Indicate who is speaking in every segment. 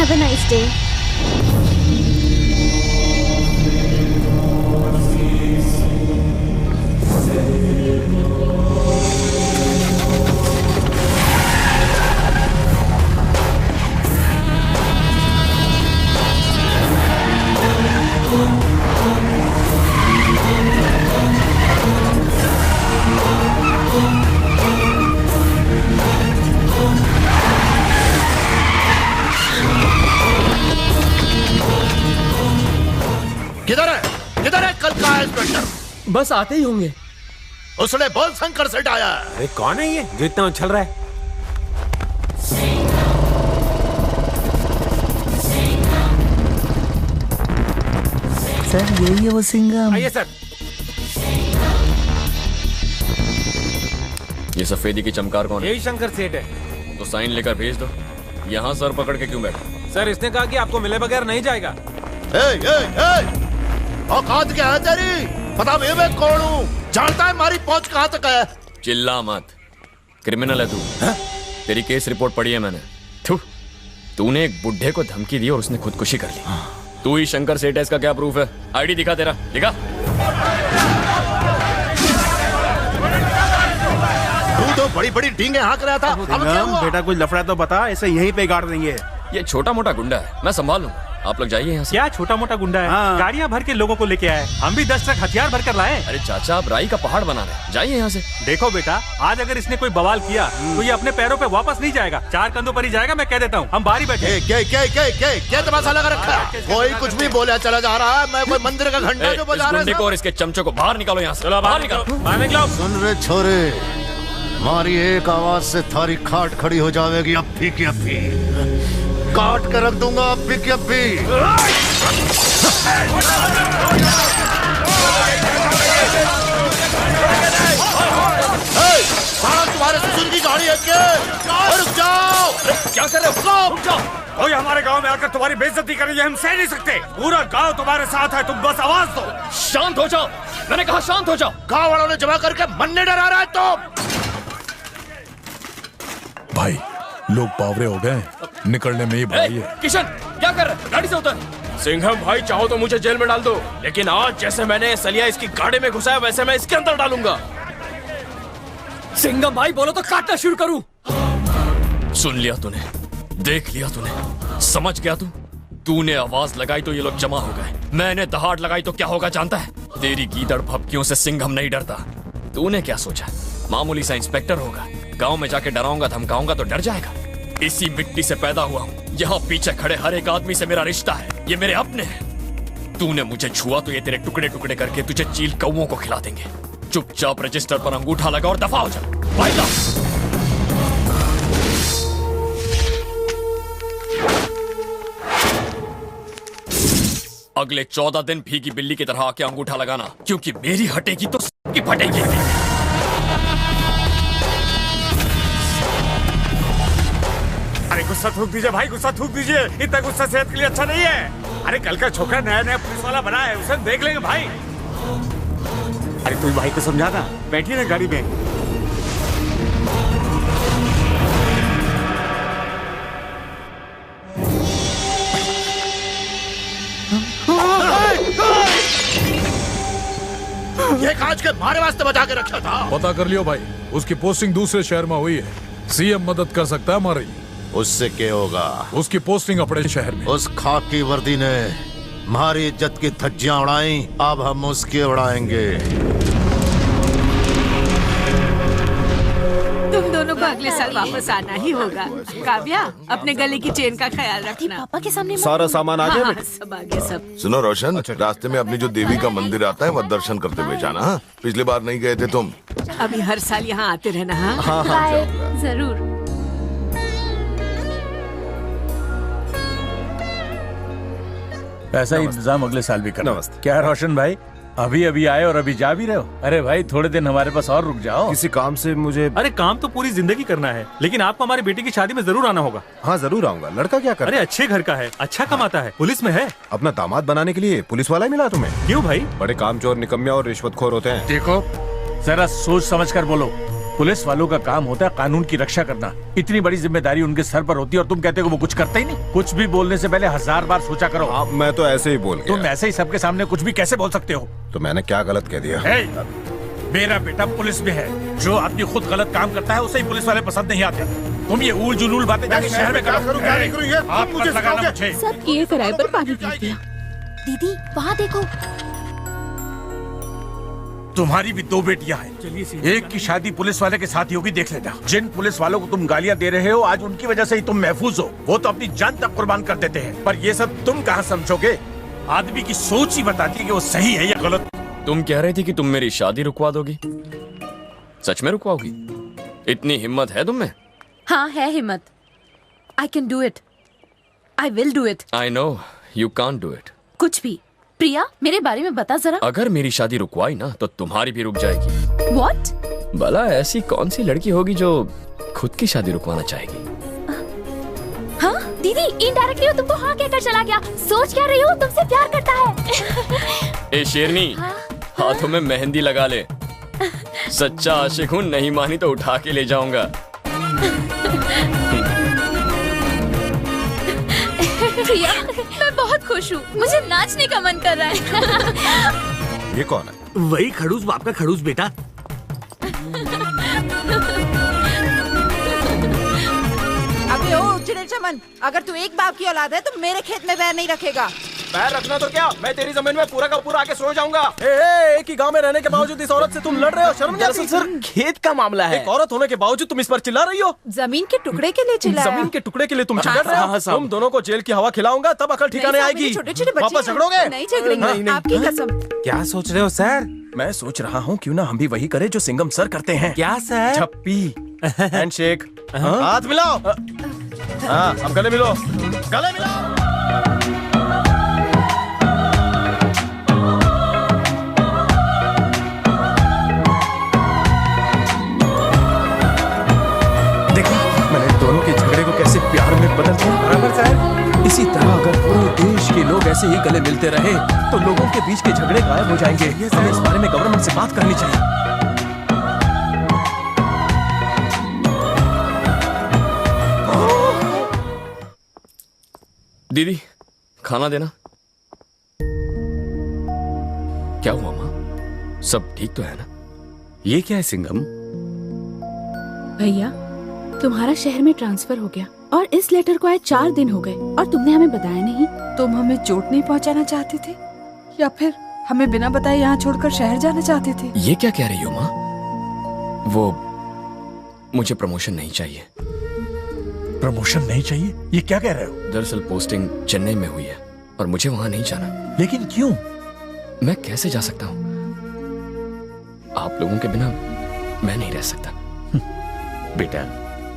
Speaker 1: Have a nice day.
Speaker 2: किधर है कल का इंस्पेक्टर?
Speaker 3: बस आते ही होंगे।
Speaker 2: उसने बोल शंकर सेठ आया।
Speaker 4: अरे कौन है ये जो इतना उछल रहा है?
Speaker 5: सर यही है वो सिंघम।
Speaker 4: आइए सर।
Speaker 3: ये सफेदी की चमकार कौन है?
Speaker 4: यही शंकर सेठ है।
Speaker 3: तो साइन लेकर भेज दो। यहाँ सर पकड़ के क्यों बैठा?
Speaker 4: सर इसने कहा कि आपको मिले बगैर नहीं जाएगा।
Speaker 2: औकात क्या है तेरी? पता भी मैं कौन हूँ? जानता है हमारी पहुंच कहाँ तक है?
Speaker 3: चिल्ला मत। क्रिमिनल है तू। तेरी केस रिपोर्ट पढ़ी है मैंने। तूने एक बुढ़े को धमकी दी और उसने खुदकुशी कर ली। तू ही शंकर सेठ है, इसका क्या प्रूफ है? आईडी दिखा तेरा, दिखा।
Speaker 2: तू तो बड़ी बड़ी डींगे हाँक रहा था। अब क्या हुआ?
Speaker 6: बेटा कुछ लफड़ा तो बता, ऐसे यहीं पे गाड़ देंगे।
Speaker 3: ये छोटा मोटा गुंडा है, मैं संभाल लूंगा। आप लोग जाइए यहाँ से।
Speaker 7: क्या छोटा मोटा गुंडा है?
Speaker 6: हाँ।
Speaker 7: गाड़ियाँ भर के लोगों को लेके आए, हम भी 10 ट्रक हथियार भर कर लाए।
Speaker 3: अरे चाचा, आप राई का पहाड़ बना रहे हैं, जाइए यहाँ से।
Speaker 7: देखो बेटा, आज अगर इसने कोई बवाल किया तो ये अपने पैरों पे वापस नहीं जाएगा, 4 कंधों पर ही जाएगा। मैं कह देता हूँ, हम बाहर ही बैठे।
Speaker 2: क्या तमाशा लगा रखा है? कोई कुछ भी बोला चला जा रहा है। मैं कोई मंदिर का घंटा जो बजा रहा है।
Speaker 3: और इसके चमचों को बाहर निकालो यहाँ से। बाहर निकालो।
Speaker 2: सुन रे छोरे, हमारी एक आवाज से थारी खाट खड़ी हो जाएगी। अभी की अभी काट कर रख दूंगा। अभी की अभी तुम्हारे ससुर की गाड़ी है क्या? रुक जाओ।
Speaker 3: क्या कर रहे हो?
Speaker 2: रुक जाओ।
Speaker 4: कोई हमारे गांव में आकर तुम्हारी बेइज्जती करे ये हम सह नहीं सकते। पूरा गांव तुम्हारे साथ है, तुम बस आवाज दो।
Speaker 3: शांत हो जाओ, मैंने कहा शांत हो जाओ।
Speaker 2: गांव वालों ने जमा करके मन्ने डरा रहा है तो।
Speaker 8: भाई लोग पावरे हो गए, निकलने में ही भाई है।
Speaker 3: किशन क्या कर रहे? गाड़ी से उतर।
Speaker 4: सिंघम भाई, चाहो तो मुझे जेल में डाल दो, लेकिन आज जैसे मैंने सलिया इसकी गाड़ी में घुसाया वैसे मैं इसके अंदर डालूंगा।
Speaker 3: सिंघम भाई बोलो तो काटना शुरू करूं। सुन लिया तूने, देख लिया तूने, समझ गया तूने आवाज लगाई तो ये लोग जमा हो गए। मैंने दहाड़ लगाई तो क्या होगा जानता है? तेरी गीदड़ भभकियों से सिंघम नहीं डरता। तूने क्या सोचा मामूली सा इंस्पेक्टर होगा, गांव में जाके डराऊंगा धमकाऊंगा तो डर जाएगा? इसी मिट्टी से पैदा हुआ हूँ, यहाँ पीछे खड़े हर एक आदमी से मेरा रिश्ता है, ये मेरे अपने हैं। तूने मुझे छुआ तो ये तेरे टुकड़े टुकड़े करके तुझे चील कौओं को खिला देंगे। चुपचाप रजिस्टर पर अंगूठा लगा और दफा हो जा। फायदा अगले 14 दिन भीगी बिल्ली की तरह आके अंगूठा लगाना, क्योंकि मेरी हटेगी तो सबकी फटेगी।
Speaker 4: अरे गुस्सा थूक दीजिए भाई, गुस्सा थूक दीजिए। इतना गुस्सा सेहत के लिए अच्छा नहीं है। अरे कल का छोकरा नया नया पुलिस वाला बना है, उसे देख लेंगे भाई। अरे तू भाई को समझा ना, बैठिए ना गाड़ी में।
Speaker 2: ये कांच के मारे वास्ते बचा के रखा था।
Speaker 8: पता कर लियो भाई, उसकी पोस्टिंग दूसरे शहर में हुई है। सीएम मदद कर सकता है हमारी।
Speaker 2: उससे क्या होगा?
Speaker 8: उसकी पोस्टिंग अपने शहर में।
Speaker 2: उस खाकी वर्दी ने हमारी इज्जत की धज्जियां उड़ाई, अब हम उसकी उड़ाएंगे।
Speaker 9: तुम दोनों को अगले साल वापस आना ही होगा। काव्या, अपने गले की चेन का ख्याल रखना।
Speaker 1: पापा के सामने
Speaker 6: सारा सामान आ गया।
Speaker 9: हाँ, सब आ गया सब।
Speaker 10: सुनो रोशन, रास्ते में अपनी जो देवी का मंदिर आता है वह दर्शन करते हुए जाना। हाँ? पिछली बार नहीं गए थे तुम।
Speaker 9: अभी हर साल यहाँ आते रहना। हाँ
Speaker 1: बाय। जरूर।
Speaker 5: ऐसा ही इंतजाम अगले साल भी करना। क्या है रोशन भाई, अभी अभी आए और अभी जा भी रहे हो? अरे भाई थोड़े दिन हमारे पास और रुक जाओ।
Speaker 6: किसी काम से मुझे।
Speaker 7: अरे काम तो पूरी जिंदगी करना है, लेकिन आपको हमारी बेटी की शादी में जरूर आना होगा।
Speaker 6: हाँ जरूर आऊंगा। लड़का क्या कर?
Speaker 7: अरे अच्छे घर का है, अच्छा कमाता है, पुलिस में है।
Speaker 6: अपना दामाद बनाने के लिए पुलिस वाला ही मिला तुम्हें?
Speaker 7: क्यों भाई?
Speaker 6: बड़े कामचोर, निकम्मे और रिश्वतखोर होते हैं।
Speaker 5: देखो जरा सोच समझ कर बोलो। पुलिस वालों का काम होता है कानून की रक्षा करना। इतनी बड़ी जिम्मेदारी उनके सर पर होती है और तुम कहते हो वो कुछ करते ही नहीं। कुछ भी बोलने से पहले 1000 बार सोचा करो।
Speaker 6: मैं तो ऐसे ही बोल गया।
Speaker 5: तुम ऐसे ही सबके सामने कुछ भी कैसे बोल सकते हो?
Speaker 6: तो मैंने क्या गलत कह दिया?
Speaker 5: मेरा बेटा पुलिस में है। जो आदमी खुद गलत काम करता है उसे ही पुलिस वाले पसंद नहीं आते। तुम ये ऊल जुलूल बातें जाके शहर में करो।
Speaker 1: सब किए कराए पर पानी फेंक दिया।
Speaker 11: दीदी वहाँ देखो।
Speaker 5: तुम्हारी भी 2 बेटियां हैं। एक की शादी पुलिस वाले के साथ ही होगी, देख लेना। जिन पुलिस वालों को तुम गालियां दे रहे हो आज उनकी वजह से ही तुम महफूज हो। वो तो अपनी जान तक कुर्बान कर देते हैं, पर ये सब तुम कहाँ समझोगे? आदमी की सोच ही बताती है कि वो सही है या गलत।
Speaker 3: तुम कह रही थी कि तुम मेरी शादी रुकवा दोगी। सच में रुकवाओगी? इतनी हिम्मत है तुम में?
Speaker 11: हाँ है हिम्मत। I can do it. I will do it.
Speaker 3: I know you can't do it.
Speaker 11: कुछ भी। प्रिया मेरे बारे में बता जरा।
Speaker 3: अगर मेरी शादी रुकवाई ना तो तुम्हारी भी रुक जाएगी।
Speaker 11: What?
Speaker 3: भला ऐसी कौन सी लड़की होगी जो खुद की शादी रुकवाना चाहेगी?
Speaker 11: हाँ दीदी इनडायरेक्टली वो तुमको हाँ कहकर चला गया। सोच क्या रही हो? तुमसे प्यार करता है।
Speaker 3: ए शेरनी, हाथों में मेहंदी लगा ले। सच्चा आशिक हूँ, नहीं मानी तो उठा के ले जाऊंगा।
Speaker 11: प्रिया मैं बहुत खुश हूँ। मुझे नाचने का मन कर रहा है।
Speaker 6: ये कौन है?
Speaker 12: वही खड़ूस बाप का खड़ूस बेटा।
Speaker 9: अबे ओ उजड़े चमन, अगर तू एक बाप की औलाद है तो मेरे खेत में पैर नहीं रखेगा।
Speaker 6: पैर रखना तो क्या, मैं तेरी जमीन में पूरा का पूरा आके सो जाऊंगा। एक ही गांव में रहने के बावजूद इस औरत से तुम लड़ रहे हो, शर्म नहीं आती?
Speaker 12: सर खेत का मामला है।
Speaker 6: एक औरत होने के बावजूद तुम इस पर चिल्ला रही हो।
Speaker 9: जमीन के टुकड़े के लिए चिल्लाया।
Speaker 6: जमीन के टुकड़े के लिए तुम झगड़ रहे हो? तुम दोनों को जेल की हवा खिलाऊंगा तब अकल ठिकाने आएगी।
Speaker 9: छोटे-छोटे बच्चे
Speaker 6: वापस झगड़ोगे?
Speaker 9: नहीं झगड़ेंगे, आपकी कसम।
Speaker 12: क्या सोच रहे हो सर?
Speaker 6: मैं सोच रहा हूँ क्यों ना हम भी वही करें जो सिंघम सर करते हैं।
Speaker 12: क्या सर?
Speaker 6: छप्पी, हैंडशेक, हाथ मिलाओ। हाँ अब गले मिलो, गले मिलाओ। दोनों के झगड़े को कैसे प्यार में बदल दिया। बराबर साहब। इसी तरह अगर पूरे देश के लोग ऐसे ही गले मिलते रहे तो लोगों के बीच के झगड़े गायब हो जाएंगे। हमें इस बारे में गवर्नमेंट से बात करनी चाहिए।
Speaker 3: दीदी खाना देना। क्या हुआ माँ? सब ठीक तो है ना?
Speaker 4: ये क्या है सिंघम?
Speaker 1: भैया तुम्हारा शहर में ट्रांसफर हो गया और इस लेटर को आए 4 दिन हो गए और तुमने हमें बताया नहीं।
Speaker 9: तुम हमें चोट नहीं पहुंचाना चाहते थे या फिर हमें बिना बताए यहाँ छोड़कर शहर जाना चाहते थे?
Speaker 3: ये क्या कह रही हो माँ? वो मुझे प्रमोशन नहीं चाहिए।
Speaker 5: प्रमोशन नहीं चाहिए? ये क्या कह रहे हो?
Speaker 3: दरअसल पोस्टिंग चेन्नई में हुई है और मुझे वहां नहीं जाना।
Speaker 5: लेकिन क्यों?
Speaker 3: मैं कैसे जा सकता हूँ? आप लोगों के बिना मैं नहीं रह सकता।
Speaker 4: बेटा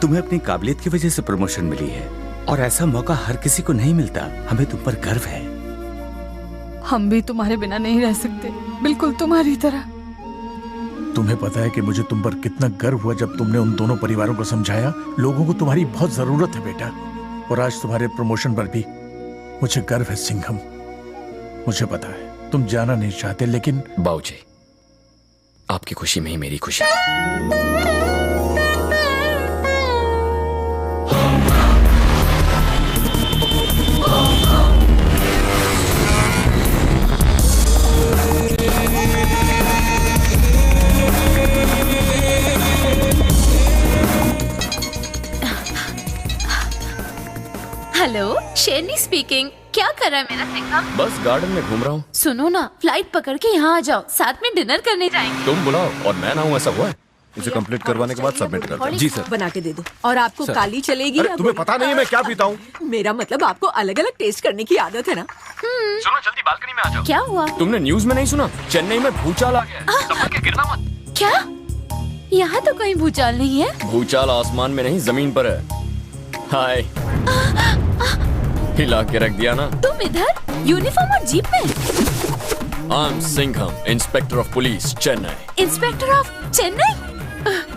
Speaker 4: तुम्हें अपनी काबिलियत की वजह से प्रमोशन मिली है और ऐसा मौका हर किसी को नहीं मिलता। हमें तुम पर गर्व है।
Speaker 9: हम भी तुम्हारे बिना नहीं रह सकते, बिल्कुल तुम्हारी तरह।
Speaker 5: तुम्हें पता है कि मुझे तुम पर कितना गर्व हुआ जब तुमने उन दोनों परिवारों को समझाया। लोगों को तुम्हारी बहुत जरूरत है बेटा, और आज तुम्हारे प्रमोशन पर भी मुझे गर्व है सिंघम। मुझे पता है तुम जाना नहीं चाहते, लेकिन
Speaker 3: बाबूजी आपकी खुशी में ही मेरी खुशी है।
Speaker 11: हेलो शेरनी स्पीकिंग। क्या कर रहा है मेरा सिंघम?
Speaker 3: बस गार्डन में घूम रहा हूँ।
Speaker 11: सुनो ना, फ्लाइट पकड़ के यहाँ आ जाओ, साथ में डिनर करने जाएंगे।
Speaker 3: तुम बुलाओ और मैं ना हूँ, ऐसा हुआ है?
Speaker 6: इसे कंप्लीट करवाने के बाद सबमिट कर दो।
Speaker 9: जी सर। बना के दे दो। और आपको काली चलेगी?
Speaker 6: तुम्हें पता नहीं है मैं क्या पीता हूँ?
Speaker 9: मेरा मतलब आपको अलग अलग टेस्ट करने की आदत है ना?
Speaker 3: सुनो जल्दी बालकनी में आ जाओ।
Speaker 11: क्या हुआ?
Speaker 3: तुमने न्यूज में नहीं सुना? चेन्नई में भूचाल आ गया। संभल के गिरना मत।
Speaker 11: क्या? यहाँ तो कहीं भूचाल नहीं है।
Speaker 3: भूचाल आसमान में नहीं जमीन पर है। हाय हिला के रख दिया ना।
Speaker 11: तुम इधर यूनिफॉर्म और जीप में?
Speaker 3: I am Singham, inspector of police Chennai.
Speaker 11: Inspector of Chennai?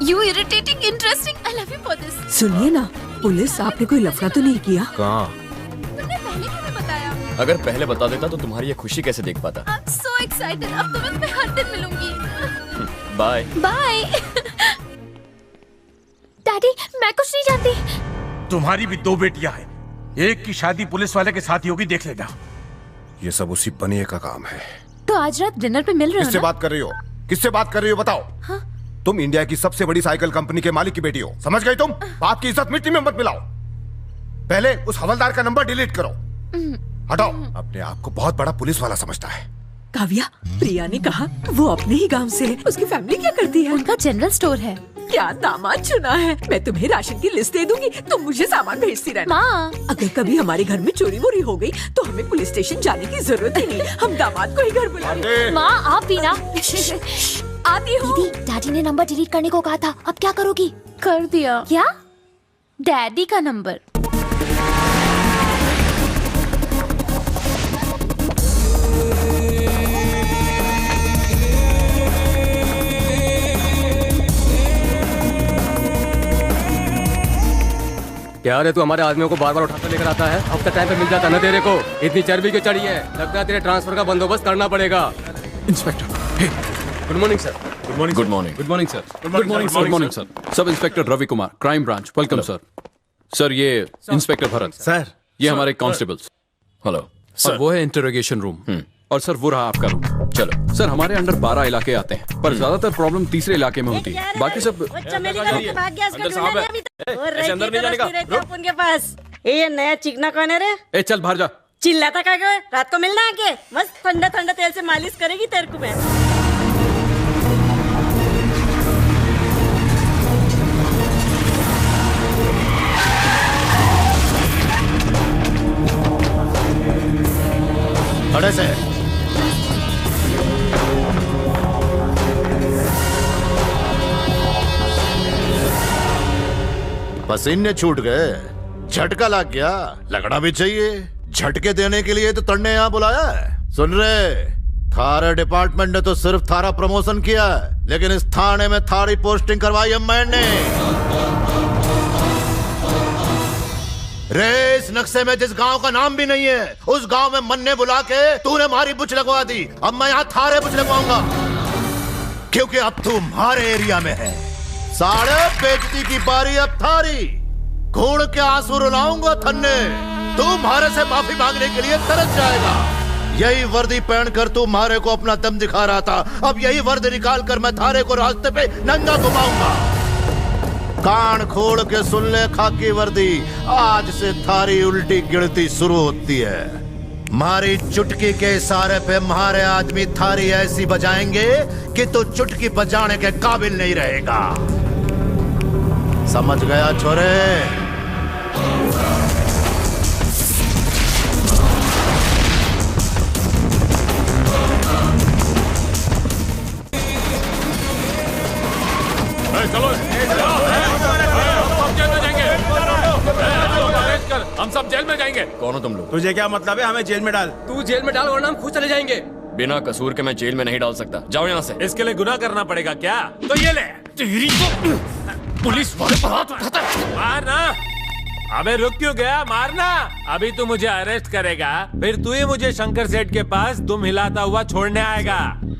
Speaker 11: You irritating, interesting, I love you for this.
Speaker 9: सुनिए ना, पुलिस आपने कोई लफड़ा तो नहीं किया?
Speaker 6: कहाँ?
Speaker 11: तुमने पहले क्यों नहीं बताया?
Speaker 3: अगर पहले बता देता तो तुम्हारी ये खुशी कैसे देख पाता।
Speaker 11: I am so excited. अब तो मैं तुम्हें हर दिन मिलूंगी।
Speaker 3: Bye
Speaker 11: bye. डैडी मैं कुछ नहीं जानती।
Speaker 5: तुम्हारी भी 2 बेटियां हैं, एक की शादी पुलिस वाले के साथ ही होगी, देख लेना।
Speaker 13: ये सब उसी बनिए का काम है।
Speaker 11: तो आज रात डिनर पे मिल रहे हो
Speaker 13: किससे
Speaker 11: ना?
Speaker 13: बात कर रही हो? किससे बात कर रही हो बताओ?
Speaker 11: हाँ?
Speaker 13: तुम इंडिया की सबसे बड़ी साइकिल कंपनी के मालिक की बेटी हो, समझ गई तुम? बाप की इज्जत मिट्टी में मत मिलाओ। पहले उस हवलदार का नंबर डिलीट करो। हटाओ। अपने आप को बहुत बड़ा पुलिस वाला समझता है।
Speaker 9: काव्या, प्रिया ने कहा वो अपने ही गांव से है। उसकी फैमिली क्या करती है?
Speaker 11: उनका जनरल स्टोर है।
Speaker 9: क्या दामाद चुना है। मैं तुम्हें राशन की लिस्ट दे दूंगी, तुम मुझे सामान भेजती रहना।
Speaker 11: माँ,
Speaker 9: अगर कभी हमारे घर में चोरी वोरी हो गई तो हमें पुलिस स्टेशन जाने की जरूरत ही नहीं, हम दामाद को ही घर बुलाएंगे।
Speaker 11: माँ आप भी ना।
Speaker 9: आती हूँ।
Speaker 11: दीदी, डैडी ने नंबर डिलीट करने को कहा था, अब क्या करोगी? कर दिया। क्या? डैडी का नंबर?
Speaker 14: क्या रे, तू हमारे आदमियों को बार बार उठाकर लेकर आता है? अब तक टाइम पे मिल जाता ना तेरे को। इतनी चर्बी क्यों चढ़ी है? लगता है तेरे ट्रांसफर का बंदोबस्त करना पड़ेगा।
Speaker 6: Inspector,
Speaker 14: good morning sir.
Speaker 3: Good morning. Good morning.
Speaker 6: Good morning sir. Good morning sir. Sub inspector Ravi Kumar, crime branch. Welcome sir. Sir ये इंस्पेक्टर भरत सर, ये हमारे कांस्टेबल्स।
Speaker 3: हेलो
Speaker 6: और वो है इंटरोगेशन रूम, और सर वो रहा आपका रूम। चलो सर, हमारे अंडर 12 इलाके आते हैं, पर ज्यादातर प्रॉब्लम तीसरे इलाके में होती है। बाकी सब
Speaker 15: अंदर नहीं जाने का उनके पास। ये नया चिकना कौन है रे?
Speaker 6: ए चल बाहर जा।
Speaker 15: चिल्लाता क्या है? रात को मिलना आके मस्त ठंडा ठंडा तेल से मालिश करेगी तेरे को मैं।
Speaker 2: खड़े से पसीने छूट गए, झटका लग गया, लगना भी चाहिए। झटके देने के लिए तो तन्ने यहाँ बुलाया है। सुन रहे, थारे डिपार्टमेंट ने तो सिर्फ थारा प्रमोशन किया है, लेकिन इस थाने में थारी पोस्टिंग करवाई है मैंने। रे, इस नक्शे में जिस गांव का नाम भी नहीं है, उस गांव में मन्ने बुला के तूने मारी बुच लगवा दी। अब मैं यहाँ थारे बुच लगवाऊंगा, क्योंकि अब तू हमारे एरिया में है। साढ़े बेइज्जती की बारी अब थारी। घूर के आंसू रुलाऊंगा थन्ने, तू हमारे से माफी मांगने के लिए तरस जाएगा। यही वर्दी पहनकर तू हमारे को अपना दम दिखा रहा था, अब यही वर्दी निकाल कर मैं थारे को रास्ते पे नंगा घुमाऊंगा। कान खोल के सुन ले खाकी वर्दी, आज से थारी उल्टी गिनती शुरू होती है। मारी चुटकी के इशारे पे हमारे आदमी थारी ऐसी बजाएंगे कि तू चुटकी बजाने के काबिल नहीं रहेगा। समझ गया छोरे?
Speaker 3: चलो हम सब जेल में जाएंगे। कौन हो तुम लोग?
Speaker 12: तुझे क्या मतलब है हमें जेल में डाल?
Speaker 14: तू जेल में डाल वरना हम खुद चले जाएंगे।
Speaker 3: बिना कसूर के मैं जेल में नहीं डाल सकता, जाओ यहाँ से।
Speaker 7: इसके लिए गुनाह करना पड़ेगा क्या? तो ये ले।
Speaker 3: तेरी तो पुलिस वाले पर हाथ उठाता है।
Speaker 7: मारना। अबे रुक क्यों गया? मारना। अभी तू मुझे अरेस्ट करेगा, फिर तू ही मुझे शंकर सेठ के पास दुम हिलाता हुआ छोड़ने आएगा।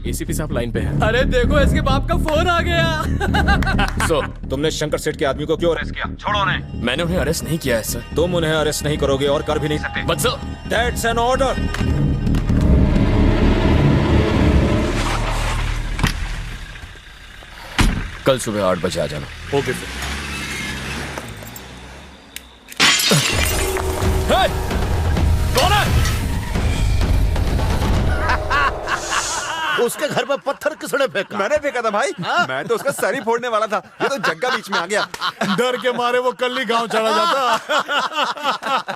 Speaker 6: एसीपी साहब लाइन पे है।
Speaker 14: अरे देखो, इसके बाप का फोन आ गया।
Speaker 3: सो
Speaker 12: तुमने शंकर सेठ के आदमी को क्यों अरेस्ट किया? छोड़ो उन्हें।
Speaker 3: मैंने उन्हें अरेस्ट नहीं किया है सर।
Speaker 12: तुम उन्हें अरेस्ट नहीं करोगे और कर भी नहीं सकते।
Speaker 3: But sir,
Speaker 12: that's an order.
Speaker 3: कल सुबह 8 बजे आ जाना।
Speaker 12: Okay sir.
Speaker 3: कौन है?
Speaker 2: उसके घर पे पत्थर किसने फेंका?
Speaker 12: मैंने फेंका था भाई। मैं तो उसका सर ही फोड़ने वाला था, ये तो जग्गा बीच में आ गया।
Speaker 8: डर के मारे वो कल ही गांव चला जाता।